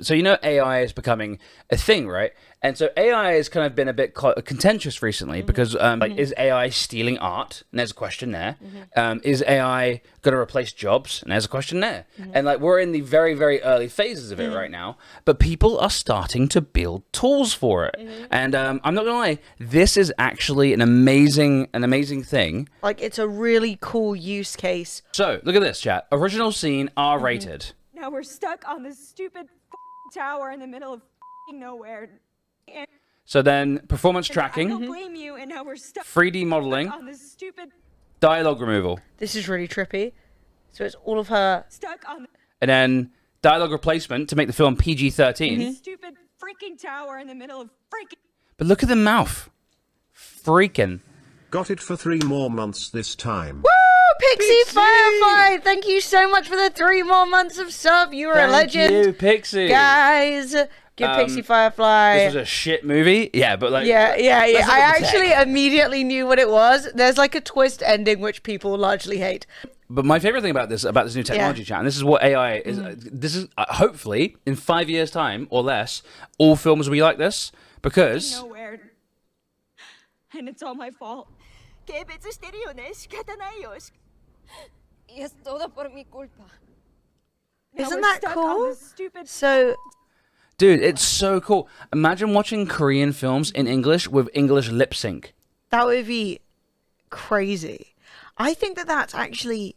so AI is becoming a thing, right? And so AI has kind of been a bit contentious recently because like, is AI stealing art? And there's a question there. Is AI going to replace jobs? And there's a question there. And like we're in the very, very early phases of it right now, but people are starting to build tools for it. And I'm not gonna lie, this is actually an amazing thing. Like, it's a really cool use case. So look at this, chat. Original scene, R-rated. Now we're stuck on this stupid tower in the middle of nowhere. And So then performance I tracking, don't blame you, and now we're stuck 3D modeling, on this stupid dialogue removal, This is really trippy. So it's all of her. stuck on and then dialogue replacement to make the film PG-13. this stupid freaking tower in the middle of freaking. But look at the mouth. Freaking. Got it for 3 more months this time. Woo! Pixie Firefly! Thank you so much for the 3 more months of sub. You are a legend. Thank you, Pixie. Guys, give Pixie Firefly. This was a shit movie. Yeah, but like... Yeah. let's look I at the actually tech. immediately knew what it was. There's like a twist ending which people largely hate. But my favorite thing about this new technology, chat, and this is what AI is, this is, hopefully, in 5 years' time or less, all films will be like this, because... Nowhere. And it's all my fault. Now Isn't we're that stuck on cool? this stupid So, Dude, it's so cool. Imagine watching Korean films in English with English lip sync. that would be crazy. I think that that's actually,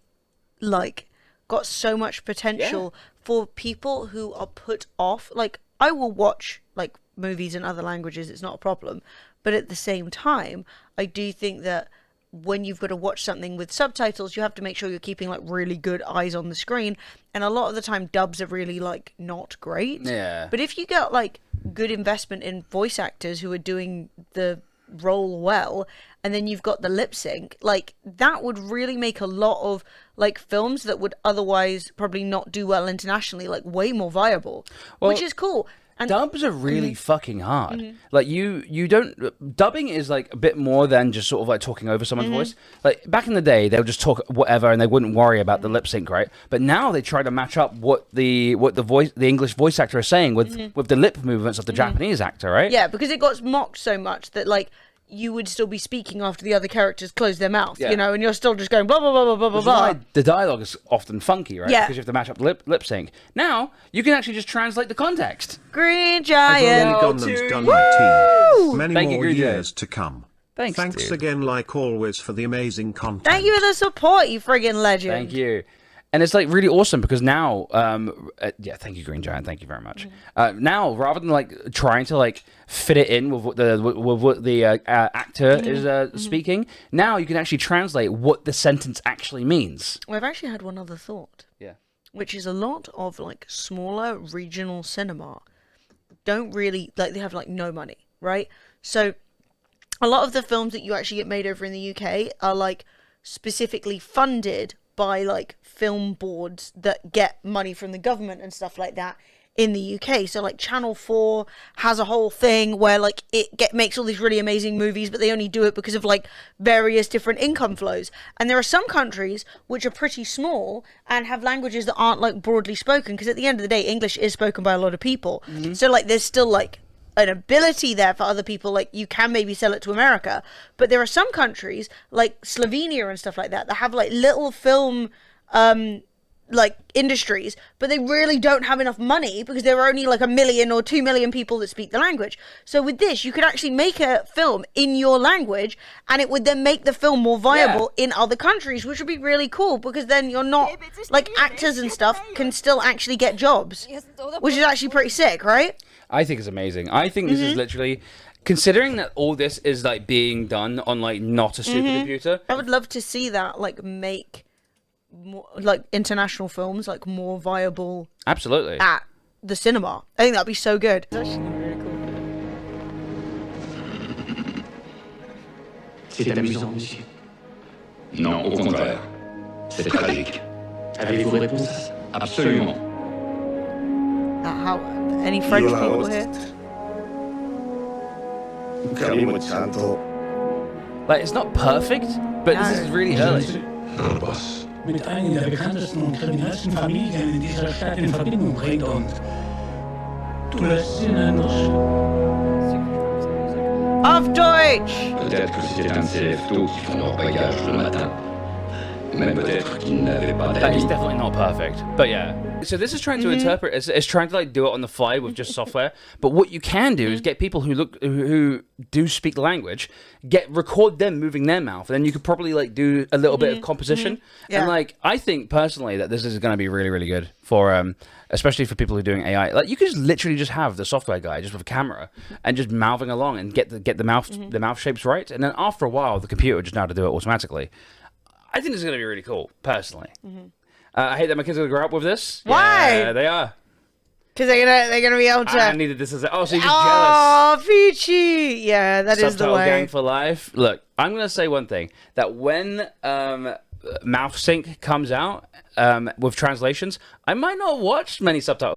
like, got so much potential for people who are put off. Like, I will watch, like, movies in other languages, it's not a problem. But at the same time, I do think that when you've got to watch something with subtitles, you have to make sure you're keeping, like, really good eyes on the screen. And a lot of the time, dubs are really, like, not great. Yeah. But if you get, like, good investment in voice actors who are doing the role well, and then you've got the lip sync, like, that would really make a lot of, like, films that would otherwise probably not do well internationally, like, way more viable, which is cool. And Dubs are really fucking hard. Like you don't dubbing is like a bit more than just sort of like talking over someone's voice. Like back in the day, they would just talk whatever and they wouldn't worry about the lip sync, right? But now they try to match up what the English voice actor is saying with the lip movements of the Japanese actor, right? yeah, because it got mocked so much that, like, you would still be speaking after the other characters close their mouth, Yeah. you know, and you're still just going blah blah blah blah blah blah Which is why blah. the dialogue is often funky, right? Yeah. Because you have to match up the lip sync. Now you can actually just translate the context. Green I've Giant. only gone and done my team. Many Thank you, more Green Giant. years to come. Thanks, Thanks dude. again, like always, for the amazing content. Thank you for the support, you friggin' legend. Thank you. And it's like really awesome because now, thank you, Green Giant. Thank you very much. Now, rather than like trying to like fit it in with what the actor is speaking, now you can actually translate what the sentence actually means. Well, I've actually had one other thought, Yeah. which is a lot of, like, smaller regional cinema don't really, like, they have, like, no money, right? So a lot of the films that you actually get made over in the UK are, like, specifically funded by, like, film boards that get money from the government and stuff like that in the UK. So, like, Channel 4 has a whole thing where, like, it makes all these really amazing movies, but they only do it because of, like, various different income flows. And there are some countries which are pretty small and have languages that aren't, like, broadly spoken, because at the end of the day, English is spoken by a lot of people. So, like, there's still, like, an ability there for other people. Like, you can maybe sell it to America, but there are some countries like Slovenia and stuff like that have, like, little film like industries, but they really don't have enough money because there are only like 1 million or 2 million people that speak the language. So with this, you could actually make a film in your language, and it would then make the film more viable in other countries, which would be really cool, because then you're not, like, actors and stuff can still actually get jobs, which is actually pretty sick, right? I think it's amazing. I think this is literally, considering that all this is like being done on like not a supercomputer. I would love to see that, like, make more, like, international films, like, more viable Absolutely. at the cinema. I think that'd be so good. It's actually really cool. C'est amusant, monsieur. Non, au contraire. C'est tragique. Avez-vous réponse à ça? Absolument. How any French people here? Like, it's not perfect, but this is really early. Boss. Mit einigen der bekanntesten und kriminellsten Familien in dieser Stadt in Verbindung bringt und Auf Deutsch! Peut-être que c'était un de ces leftos qui font leur bagage le matin. Mais peut-être qu'ils n'avaient pas That is d'amis. definitely not perfect, but yeah. So this is trying to interpret. It's trying to like do it on the fly with just software. But what you can do is get people who do speak the language, record them moving their mouth, and then you could probably like do a little bit of composition. Yeah. And like I think personally that this is going to be really really good for especially for people who are doing AI. Like you could just literally just have the software guy just with a camera and just mouthing along and get the mouth shapes right, and then after a while the computer would just know how to do it automatically. I think this is going to be really cool, personally. I hate that my kids are going to grow up with this. Why? Yeah, they are. Because they're gonna be able to. I needed this as so you're just jealous. Oh, Peachy! Yeah, that is the Subtitle way. gang for life. Look, I'm going to say one thing. That when Mouth Sync comes out with translations, I might not watch many subtitle